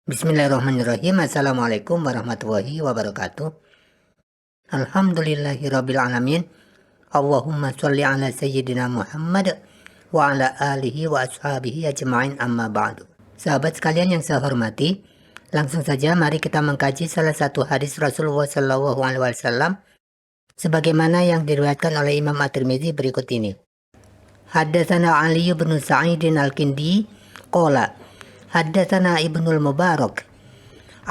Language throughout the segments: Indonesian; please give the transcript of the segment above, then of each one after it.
Bismillahirrahmanirrahim. Assalamualaikum warahmatullahi wabarakatuh. Alhamdulillahirabbil alamin. Allahumma sholli ala sayyidina Muhammad wa ala alihi wa ashabihi ajma'in, amma ba'du. Sahabat sekalian yang saya hormati, langsung saja mari kita mengkaji salah satu hadis Rasulullah Shallallahu alaihi wasallam sebagaimana yang diriwayatkan oleh Imam At-Tirmidzi berikut ini. Haddatsana Ali bin Sa'idin Al-Kindi qala Haddatsana Ibnul Mubarak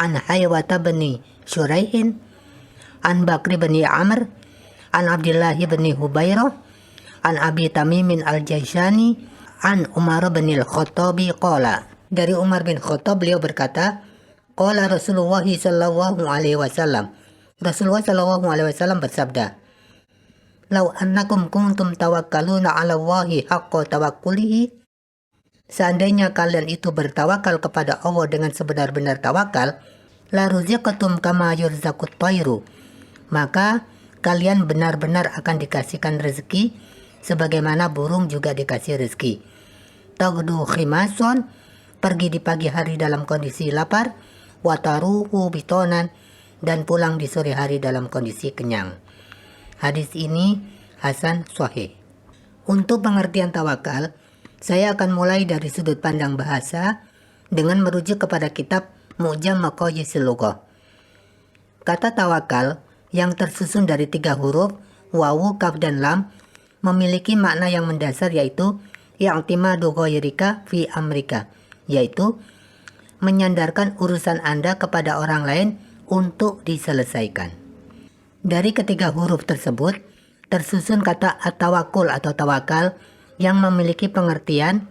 an Haywata bin Shuraihin an Bakri bin Amr an Abdullah bin Hubairah an Abi Tamimin Al-Jaishani an Umar bin Al-Khattabi qala. Dari Umar bin Khattab beliau berkata, qala Rasulullah sallallahu alaihi wasallam. Rasulullah sallallahu alaihi wasallam bersabda, "Lau annakum kuntum tawakkaluna 'ala Allahi haqqa tawakkulihi." Seandainya kalian itu bertawakal kepada Allah dengan sebenar-benar tawakal, la ruziqatum kama yurzaqut tayru, maka kalian benar-benar akan dikasihkan rezeki sebagaimana burung juga dikasih rezeki. Taghdu khimason, pergi di pagi hari dalam kondisi lapar, wataruhu bitonan, dan pulang di sore hari dalam kondisi kenyang. Hadis ini hasan sahih. Untuk pengertian tawakal, saya akan mulai dari sudut pandang bahasa dengan merujuk kepada kitab Mu'jam Maqayisil Lughah. Kata tawakal yang tersusun dari 3 huruf, wawu, kaf, dan lam, memiliki makna yang mendasar yaitu i'timadu ghairika fi amrika, yaitu menyandarkan urusan Anda kepada orang lain untuk diselesaikan. Dari ketiga huruf tersebut tersusun kata at-tawakkul atau tawakal yang memiliki pengertian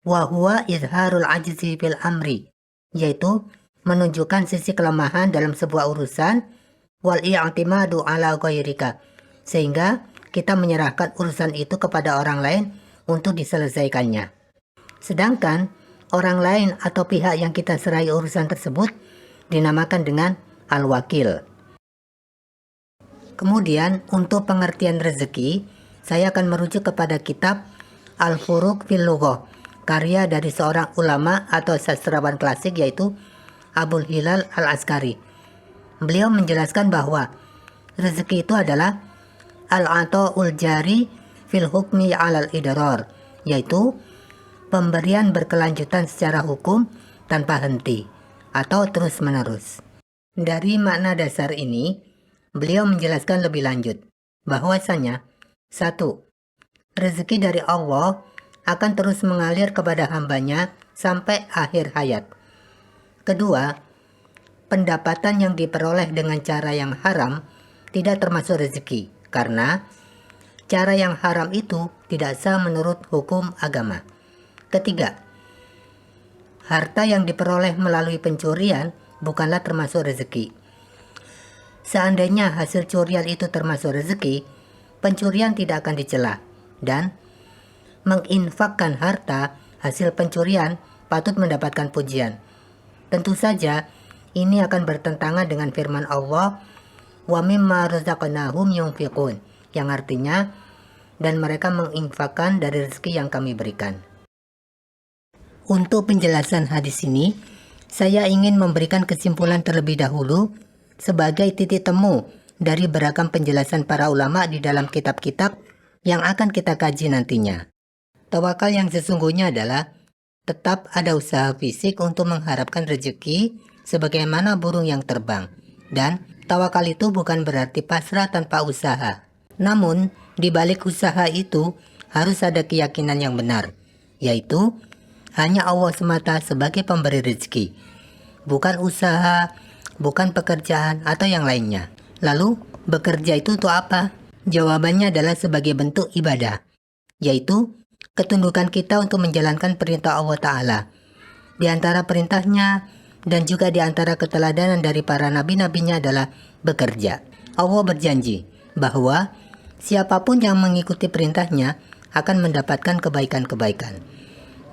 wa huwa izharul ajzi fil amri, yaitu menunjukkan sisi kelemahan dalam sebuah urusan, wal i'timadu ala ghairika, sehingga kita menyerahkan urusan itu kepada orang lain untuk diselesaikannya. Sedangkan orang lain atau pihak yang kita serahi urusan tersebut dinamakan dengan al-wakil. Kemudian untuk pengertian rezeki, saya akan merujuk kepada kitab Al-Furuq fil Lughah, karya dari seorang ulama atau sastrawan klasik yaitu Abul Hilal Al-Askari. Beliau menjelaskan bahwa rezeki itu adalah al-ata'ul jari fil hukmi alal idrar, yaitu pemberian berkelanjutan secara hukum tanpa henti atau terus-menerus. Dari makna dasar ini, beliau menjelaskan lebih lanjut bahwasanya 1. Rezeki dari Allah akan terus mengalir kepada hambanya sampai akhir hayat. Kedua, pendapatan yang diperoleh dengan cara yang haram tidak termasuk rezeki, karena cara yang haram itu tidak sah menurut hukum agama. Ketiga, harta yang diperoleh melalui pencurian bukanlah termasuk rezeki. Seandainya hasil curian itu termasuk rezeki, pencurian tidak akan dicela, dan menginfakkan harta hasil pencurian patut mendapatkan pujian. Tentu saja ini akan bertentangan dengan firman Allah, wa mimma razaqnahum yunfiqun, yang artinya dan mereka menginfakkan dari rezeki yang kami berikan. Untuk penjelasan hadis ini, saya ingin memberikan kesimpulan terlebih dahulu sebagai titik temu dari beragam penjelasan para ulama di dalam kitab-kitab yang akan kita kaji nantinya. Tawakal yang sesungguhnya adalah tetap ada usaha fisik untuk mengharapkan rezeki sebagaimana burung yang terbang. Dan tawakal itu bukan berarti pasrah tanpa usaha. Namun, di balik usaha itu harus ada keyakinan yang benar, yaitu hanya Allah semata sebagai pemberi rezeki, bukan usaha, bukan pekerjaan atau yang lainnya. Lalu, bekerja itu untuk apa? Jawabannya adalah sebagai bentuk ibadah, yaitu ketundukan kita untuk menjalankan perintah Allah Ta'ala. Di antara perintahnya dan juga di antara keteladanan dari para nabi-nabinya adalah bekerja. Allah berjanji bahwa siapapun yang mengikuti perintahnya akan mendapatkan kebaikan-kebaikan.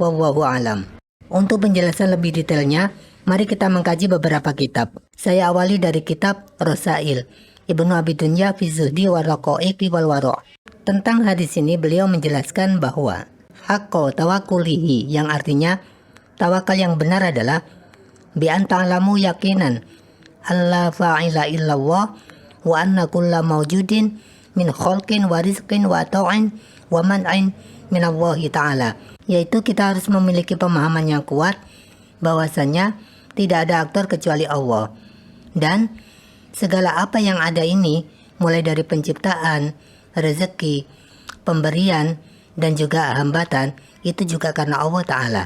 Wallahu a'lam. Untuk penjelasan lebih detailnya, mari kita mengkaji beberapa kitab. Saya awali dari kitab Rasail Ibnu Abi Dunya fi Zuhdi wa Raqaiqi wal Wara'. Tentang hadis ini beliau menjelaskan bahwa haqqo tawakkulihi, yang artinya tawakal yang benar adalah bi an ta'lamu yaqinan alla fa'ila illallah wa anna kulla mawjudin min khalqin wa rizqin wa ta'in wa man'in min Allah ta'ala. Yaitu kita harus memiliki pemahaman yang kuat bahwasanya tidak ada aktor kecuali Allah. Dan segala apa yang ada ini, mulai dari penciptaan, rezeki, pemberian, dan juga hambatan, itu juga karena Allah Ta'ala.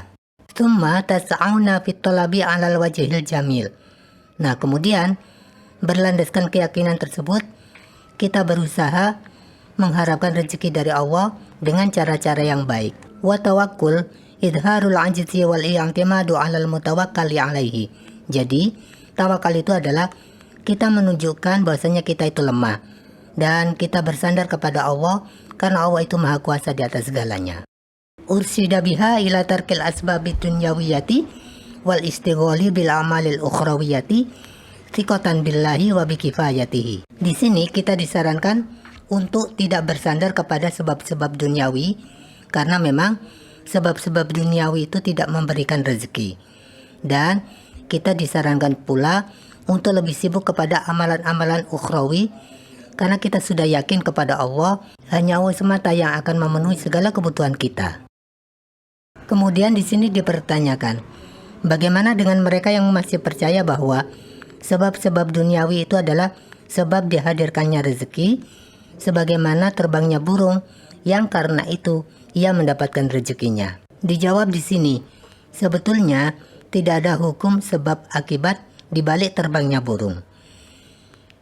Tsumma tas'auna fit talabi 'alal wajhil jamil. Nah, kemudian berlandaskan keyakinan tersebut, kita berusaha mengharapkan rezeki dari Allah dengan cara-cara yang baik. Wa tawakkul idharul ajzi wal i'timadu 'alal mutawakkali 'alaihi. Jadi, tawakal itu adalah kita menunjukkan bahwasanya kita itu lemah dan kita bersandar kepada Allah karena Allah itu maha kuasa di atas segalanya. Ursida biha ila tarkil asbabid dunyawiyati wal istighali bil amalil ukhrawiyati thiqatan billahi wa bikifayatihi. Di sini kita disarankan untuk tidak bersandar kepada sebab-sebab duniawi karena memang sebab-sebab duniawi itu tidak memberikan rezeki. Dan kita disarankan pula untuk lebih sibuk kepada amalan-amalan ukhrawi karena kita sudah yakin kepada Allah, hanya Allah semata yang akan memenuhi segala kebutuhan kita. Kemudian di sini dipertanyakan, bagaimana dengan mereka yang masih percaya bahwa sebab-sebab duniawi itu adalah sebab dihadirkannya rezeki, sebagaimana terbangnya burung yang karena itu ia mendapatkan rezekinya. Dijawab di sini, sebetulnya tidak ada hukum sebab akibat di balik terbangnya burung.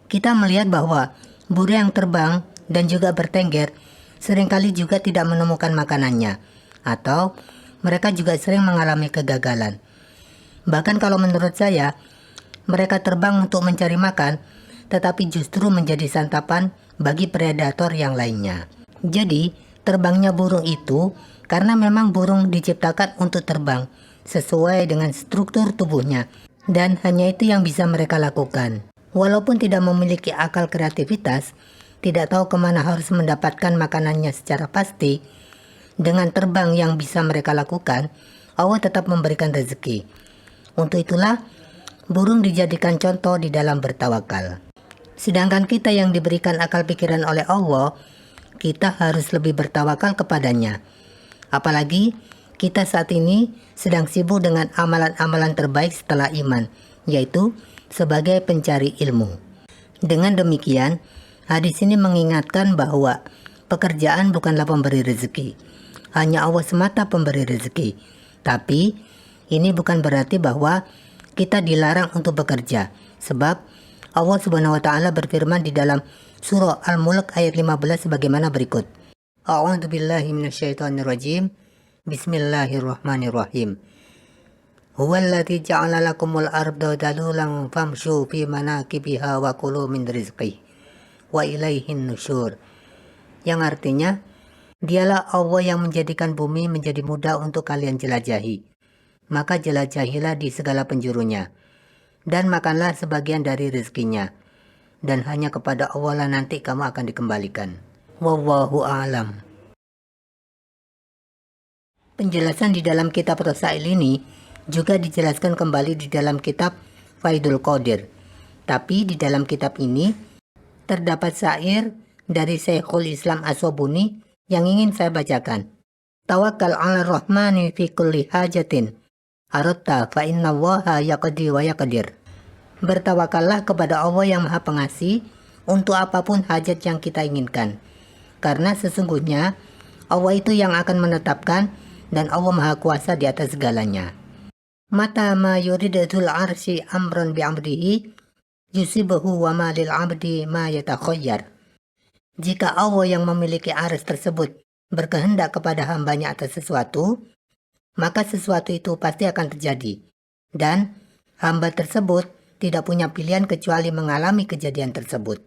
Kita melihat bahwa burung yang terbang dan juga bertengger seringkali juga tidak menemukan makanannya, atau mereka juga sering mengalami kegagalan. Bahkan kalau menurut saya, mereka terbang untuk mencari makan, tetapi justru menjadi santapan bagi predator yang lainnya. Jadi, terbangnya burung itu karena memang burung diciptakan untuk terbang sesuai dengan struktur tubuhnya, dan hanya itu yang bisa mereka lakukan. Walaupun tidak memiliki akal kreativitas, tidak tahu kemana harus mendapatkan makanannya secara pasti, dengan terbang yang bisa mereka lakukan, Allah tetap memberikan rezeki. Untuk itulah, burung dijadikan contoh di dalam bertawakal. Sedangkan kita yang diberikan akal pikiran oleh Allah, kita harus lebih bertawakal kepadanya. Apalagi kita saat ini sedang sibuk dengan amalan-amalan terbaik setelah iman, yaitu sebagai pencari ilmu. Dengan demikian, hadis ini mengingatkan bahwa pekerjaan bukanlah pemberi rezeki. Hanya Allah semata pemberi rezeki. Tapi, ini bukan berarti bahwa kita dilarang untuk bekerja. Sebab, Allah Subhanahu wa Ta'ala berfirman di dalam surah Al-Mulk ayat 15 sebagaimana berikut. A'udzubillahi minasyaitonirrajim. Bismillahirrahmanirrahim. Huwallazi ja'ala lakumul arda dalulan famshu fi manakibiha wa kulu min rizqihi wa ilaihin nusyur. Yang artinya, dialah Allah yang menjadikan bumi menjadi mudah untuk kalian jelajahi. Maka jelajahilah di segala penjurunya, dan makanlah sebagian dari rezekinya, dan hanya kepada Allah lah nanti kamu akan dikembalikan. Wallahu a'lam. Penjelasan di dalam kitab Rasail ini juga dijelaskan kembali di dalam kitab Faidul Qadir. Tapi di dalam kitab ini terdapat syair dari Syekhul Islam As-Sobuni yang ingin saya bacakan. Tawakkal 'ala rahmani fi kulli hajatin aratta fa innallaha yaqdi wa yaqdir. Bertawakallah kepada Allah yang Maha Pengasih untuk apapun hajat yang kita inginkan, karena sesungguhnya Allah itu yang akan menetapkan dan Allah Maha Kuasa di atas segalanya. Mata ma yuridatul arsi amran bi'amrihi yusibahu wa ma lil 'abdi ma yatakhayyar. Jika Allah yang memiliki arsy tersebut berkehendak kepada hambanya atas sesuatu, maka sesuatu itu pasti akan terjadi, dan hamba tersebut tidak punya pilihan kecuali mengalami kejadian tersebut.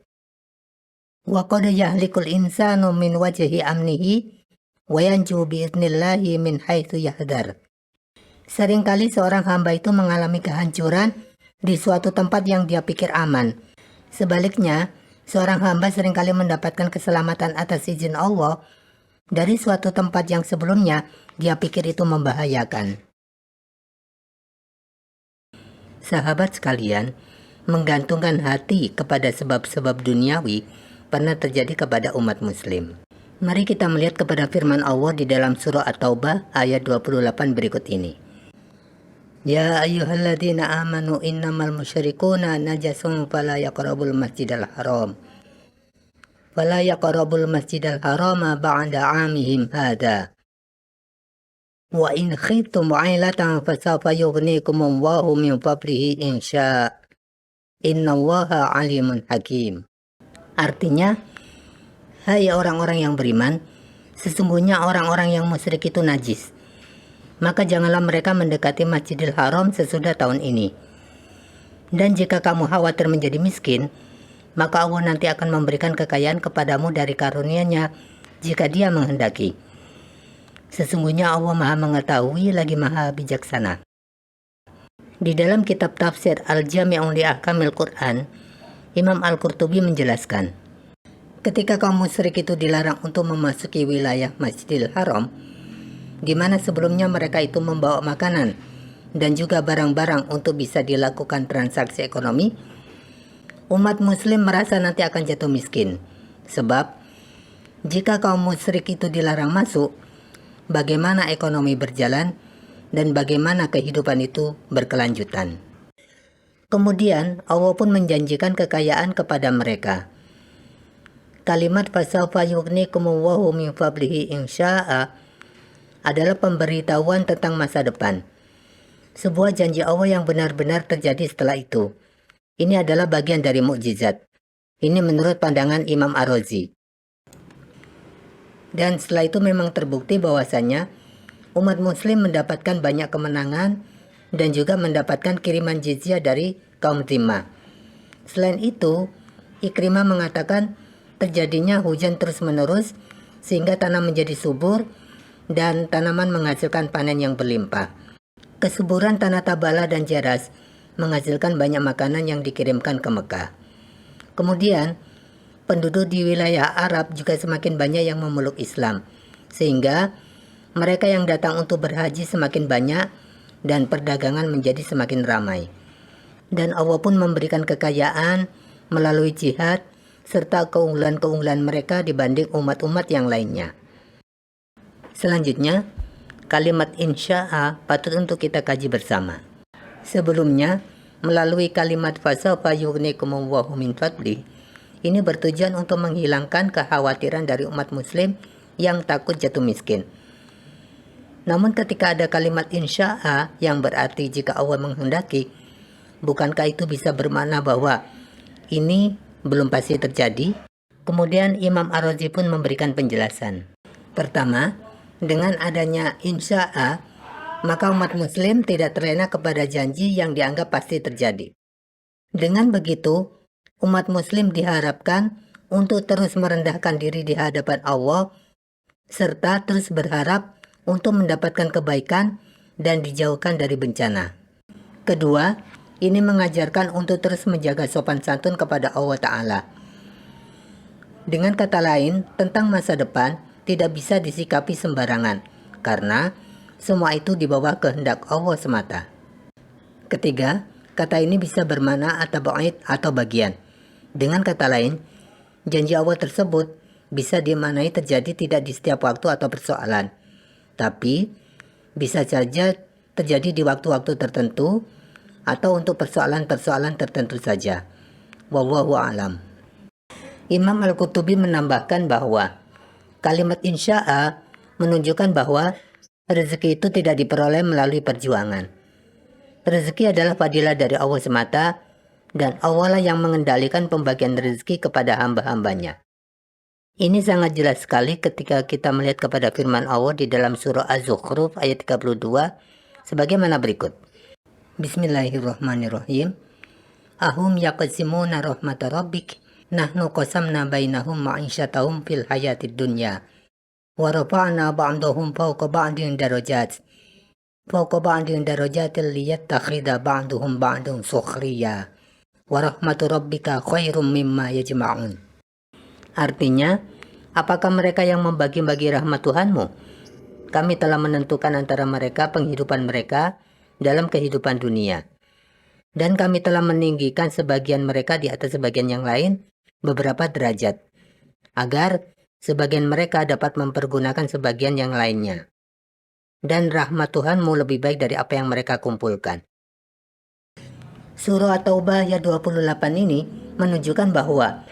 Wa qad yahlikul insanu min wajhi amnihi wa yanju bi'idnillahi min haitsu yahdar. Seringkali seorang hamba itu mengalami kehancuran di suatu tempat yang dia pikir aman. Sebaliknya, seorang hamba seringkali mendapatkan keselamatan atas izin Allah dari suatu tempat yang sebelumnya dia pikir itu membahayakan. Sahabat sekalian, menggantungkan hati kepada sebab-sebab duniawi pernah terjadi kepada umat muslim. Mari kita melihat kepada firman Allah di dalam surah At-Taubah ayat 28 berikut ini. Ya ayyuhalladzina amanu innamal musyrikuna najasun fala yaqrabul masjidal haram. Fala yaqrabul masjidal harama ba'da 'amihim hadza. Wa in khiftum 'ailatan fasawfa yughnikumullahu min fadlihi in syaa. Innallaha 'alimun hakim. Artinya, hai orang-orang yang beriman, sesungguhnya orang-orang yang musyrik itu najis. Maka janganlah mereka mendekati Masjidil Haram sesudah tahun ini. Dan jika kamu khawatir menjadi miskin, maka Allah nanti akan memberikan kekayaan kepadamu dari karunia-Nya jika Dia menghendaki. Sesungguhnya Allah Maha Mengetahui lagi Maha Bijaksana. Di dalam kitab tafsir Al-Jami'u li Ahkamil Quran, Imam Al-Qurtubi menjelaskan, ketika kaum musyrik itu dilarang untuk memasuki wilayah Masjidil Haram, di mana sebelumnya mereka itu membawa makanan dan juga barang-barang untuk bisa dilakukan transaksi ekonomi, umat muslim merasa nanti akan jatuh miskin. Sebab, jika kaum musyrik itu dilarang masuk, bagaimana ekonomi berjalan dan bagaimana kehidupan itu berkelanjutan. Kemudian, Allah pun menjanjikan kekayaan kepada mereka. Kalimat fasawfa yughnikumullahu min fadlihi in syaa adalah pemberitahuan tentang masa depan. Sebuah janji Allah yang benar-benar terjadi setelah itu. Ini adalah bagian dari mukjizat. Ini menurut pandangan Imam Ar-Razi. Dan setelah itu memang terbukti bahwasannya umat muslim mendapatkan banyak kemenangan dan juga mendapatkan kiriman jizyah dari kaum Zimmah. Selain itu, Ikrimah mengatakan terjadinya hujan terus-menerus sehingga tanah menjadi subur dan tanaman menghasilkan panen yang berlimpah. Kesuburan tanah Tabala dan Jaras menghasilkan banyak makanan yang dikirimkan ke Mekah. Kemudian, penduduk di wilayah Arab juga semakin banyak yang memeluk Islam, sehingga mereka yang datang untuk berhaji semakin banyak dan perdagangan menjadi semakin ramai. Dan Allah pun memberikan kekayaan melalui jihad serta keunggulan-keunggulan mereka dibanding umat-umat yang lainnya. Selanjutnya, kalimat insya'a patut untuk kita kaji bersama. Sebelumnya, melalui kalimat fasawfa yughnikumullahu min fadli, ini bertujuan untuk menghilangkan kekhawatiran dari umat muslim yang takut jatuh miskin. Namun ketika ada kalimat insya'a yang berarti jika Allah menghendaki, bukankah itu bisa bermakna bahwa ini belum pasti terjadi? Kemudian Imam Ar-Razi pun memberikan penjelasan. Pertama, dengan adanya insya'a, maka umat muslim tidak terlena kepada janji yang dianggap pasti terjadi. Dengan begitu, umat muslim diharapkan untuk terus merendahkan diri di hadapan Allah, serta terus berharap untuk mendapatkan kebaikan dan dijauhkan dari bencana. Kedua, ini mengajarkan untuk terus menjaga sopan santun kepada Allah Ta'ala. Dengan kata lain, tentang masa depan tidak bisa disikapi sembarangan, karena semua itu di bawah kehendak Allah semata. Ketiga, kata ini bisa bermakna at-tabaid atau bagian. Dengan kata lain, janji Allah tersebut bisa dimaknai terjadi tidak di setiap waktu atau persoalan, tapi bisa saja terjadi di waktu-waktu tertentu atau untuk persoalan-persoalan tertentu saja. Wallahu a'lam. Imam Al-Qurtubi menambahkan bahwa kalimat insya'a menunjukkan bahwa rezeki itu tidak diperoleh melalui perjuangan. Rezeki adalah fadilah dari Allah semata, dan Allah lah yang mengendalikan pembagian rezeki kepada hamba-hambanya. Ini sangat jelas sekali ketika kita melihat kepada firman Allah di dalam surah Az-Zukhruf ayat 32 sebagaimana berikut. Bismillahirrahmanirrahim. Ahum yaqsimuna rahmata rabbik nahnu qasamna bainahum ma'isyatahum fil hayatid dunya wa rafa'na ba'dahum fawqa ba'din darajat liyattakhidha ba'duhum ba'dun sukhriya wa rahmatu rabbika khairum mimma yajma'un. Artinya, apakah mereka yang membagi-bagi rahmat Tuhanmu? Kami telah menentukan antara mereka penghidupan mereka dalam kehidupan dunia. Dan kami telah meninggikan sebagian mereka di atas sebagian yang lain beberapa derajat, agar sebagian mereka dapat mempergunakan sebagian yang lainnya. Dan rahmat Tuhanmu lebih baik dari apa yang mereka kumpulkan. Surah At-Taubah ayat 28 ini menunjukkan bahwa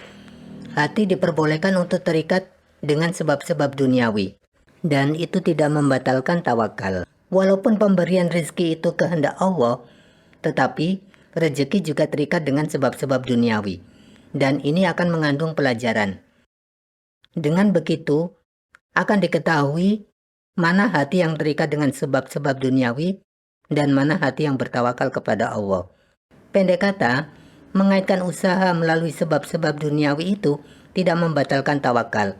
hati diperbolehkan untuk terikat dengan sebab-sebab duniawi. Dan itu tidak membatalkan tawakal. Walaupun pemberian rezeki itu kehendak Allah, tetapi rezeki juga terikat dengan sebab-sebab duniawi. Dan ini akan mengandung pelajaran. Dengan begitu, akan diketahui mana hati yang terikat dengan sebab-sebab duniawi dan mana hati yang bertawakal kepada Allah. Pendek kata, mengaitkan usaha melalui sebab-sebab duniawi itu tidak membatalkan tawakal.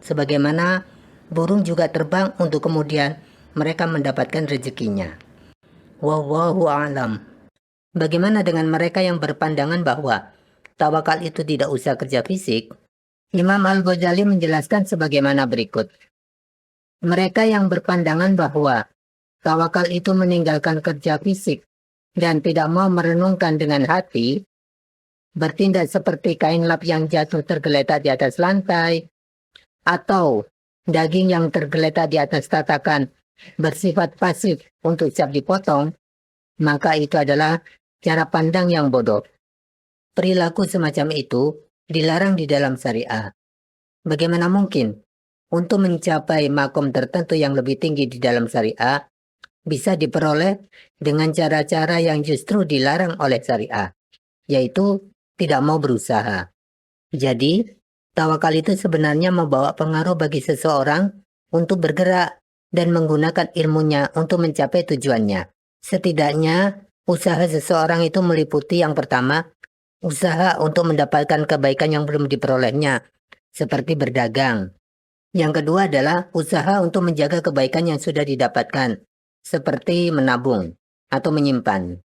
Sebagaimana burung juga terbang untuk kemudian mereka mendapatkan rezekinya. Wallahu a'lam. Bagaimana dengan mereka yang berpandangan bahwa tawakal itu tidak usah kerja fisik? Imam Al-Ghazali menjelaskan sebagaimana berikut. Mereka yang berpandangan bahwa tawakal itu meninggalkan kerja fisik dan tidak mau merenungkan dengan hati, bertindak seperti kain lap yang jatuh tergeletak di atas lantai, atau daging yang tergeletak di atas tatakan bersifat pasif untuk siap dipotong, maka itu adalah cara pandang yang bodoh. Perilaku semacam itu dilarang di dalam syariah. Bagaimana mungkin untuk mencapai makom tertentu yang lebih tinggi di dalam syariah bisa diperoleh dengan cara-cara yang justru dilarang oleh syariah, yaitu tidak mau berusaha. Jadi, tawakal itu sebenarnya membawa pengaruh bagi seseorang untuk bergerak dan menggunakan ilmunya untuk mencapai tujuannya. Setidaknya, usaha seseorang itu meliputi yang pertama, usaha untuk mendapatkan kebaikan yang belum diperolehnya, seperti berdagang. Yang kedua adalah usaha untuk menjaga kebaikan yang sudah didapatkan, seperti menabung atau menyimpan.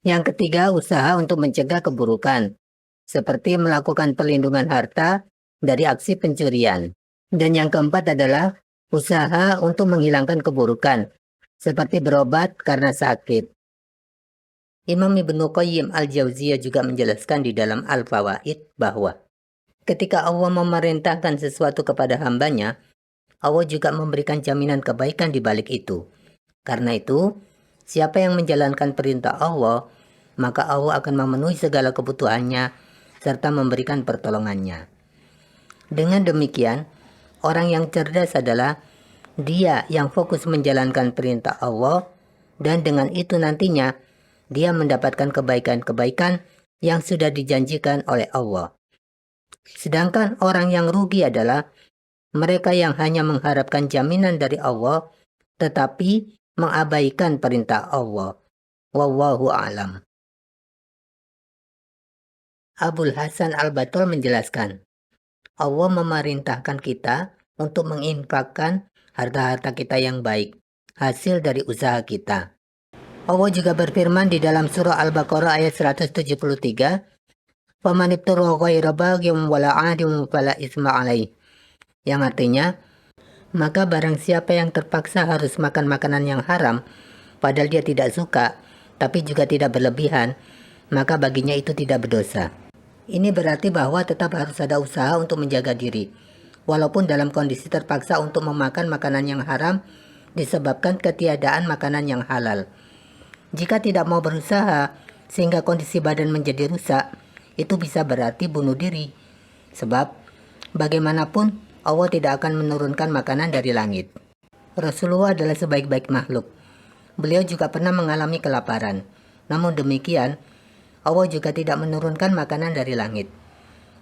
Yang ketiga, usaha untuk mencegah keburukan, seperti melakukan perlindungan harta dari aksi pencurian. Dan yang keempat adalah usaha untuk menghilangkan keburukan, seperti berobat karena sakit. Imam Ibnu Qayyim Al-Jauziyah juga menjelaskan di dalam Al-Fawaid bahwa ketika Allah memerintahkan sesuatu kepada hambanya, Allah juga memberikan jaminan kebaikan di balik itu. Karena itu, siapa yang menjalankan perintah Allah, maka Allah akan memenuhi segala kebutuhannya serta memberikan pertolongannya. Dengan demikian, orang yang cerdas adalah dia yang fokus menjalankan perintah Allah, dan dengan itu nantinya dia mendapatkan kebaikan-kebaikan yang sudah dijanjikan oleh Allah. Sedangkan orang yang rugi adalah mereka yang hanya mengharapkan jaminan dari Allah, tetapi mengabaikan perintah Allah. Wallahu a'lam. Abul Hasan Al-Batul menjelaskan, Allah memerintahkan kita untuk menginfakkan harta-harta kita yang baik, hasil dari usaha kita. Allah juga berfirman di dalam surah Al-Baqarah ayat 173, "Faman ibtagha ghaira baghim wala 'adin fala itsma 'alaih." Yang artinya, maka barang siapa yang terpaksa harus makan makanan yang haram, padahal dia tidak suka, tapi juga tidak berlebihan, maka baginya itu tidak berdosa. Ini berarti bahwa tetap harus ada usaha untuk menjaga diri, walaupun dalam kondisi terpaksa untuk memakan makanan yang haram disebabkan ketiadaan makanan yang halal. Jika tidak mau berusaha sehingga kondisi badan menjadi rusak, itu bisa berarti bunuh diri. Sebab bagaimanapun Allah tidak akan menurunkan makanan dari langit. Rasulullah adalah sebaik-baik makhluk. Beliau juga pernah mengalami kelaparan. Namun demikian, Allah juga tidak menurunkan makanan dari langit.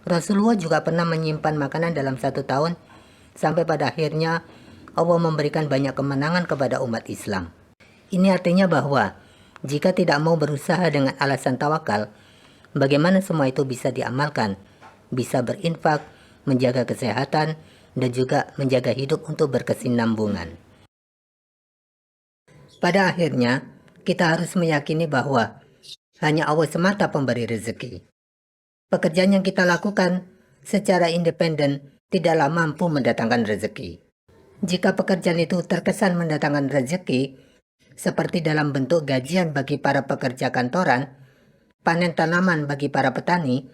Rasulullah juga pernah menyimpan makanan dalam 1 tahun, sampai pada akhirnya Allah memberikan banyak kemenangan kepada umat Islam. Ini artinya bahwa jika tidak mau berusaha dengan alasan tawakal, bagaimana semua itu bisa diamalkan, bisa berinfak, menjaga kesehatan, dan juga menjaga hidup untuk berkesinambungan. Pada akhirnya, kita harus meyakini bahwa hanya Allah semata pemberi rezeki. Pekerjaan yang kita lakukan secara independen tidaklah mampu mendatangkan rezeki. Jika pekerjaan itu terkesan mendatangkan rezeki, seperti dalam bentuk gajian bagi para pekerja kantoran, panen tanaman bagi para petani,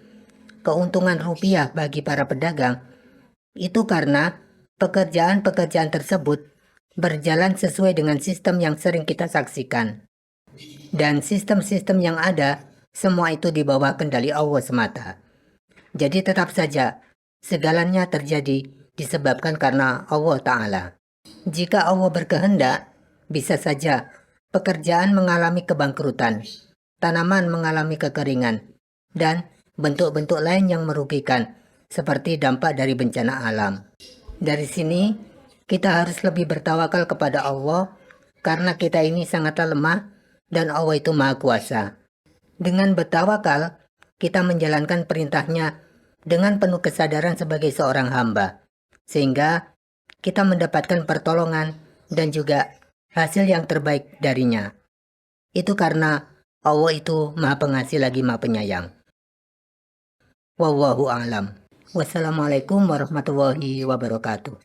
keuntungan rupiah bagi para pedagang, itu karena pekerjaan-pekerjaan tersebut berjalan sesuai dengan sistem yang sering kita saksikan. Dan sistem-sistem yang ada, semua itu di bawah kendali Allah semata. Jadi tetap saja, segalanya terjadi disebabkan karena Allah Ta'ala. Jika Allah berkehendak, bisa saja pekerjaan mengalami kebangkrutan, tanaman mengalami kekeringan, dan bentuk-bentuk lain yang merugikan, seperti dampak dari bencana alam. Dari sini, kita harus lebih bertawakal kepada Allah, karena kita ini sangatlah lemah, dan Allah itu Maha Kuasa. Dengan bertawakal, kita menjalankan perintahnya dengan penuh kesadaran sebagai seorang hamba, sehingga kita mendapatkan pertolongan dan juga hasil yang terbaik darinya. Itu karena Allah itu Maha Pengasih lagi Maha Penyayang. Wallahu a'lam. Wassalamualaikum warahmatullahi wabarakatuh.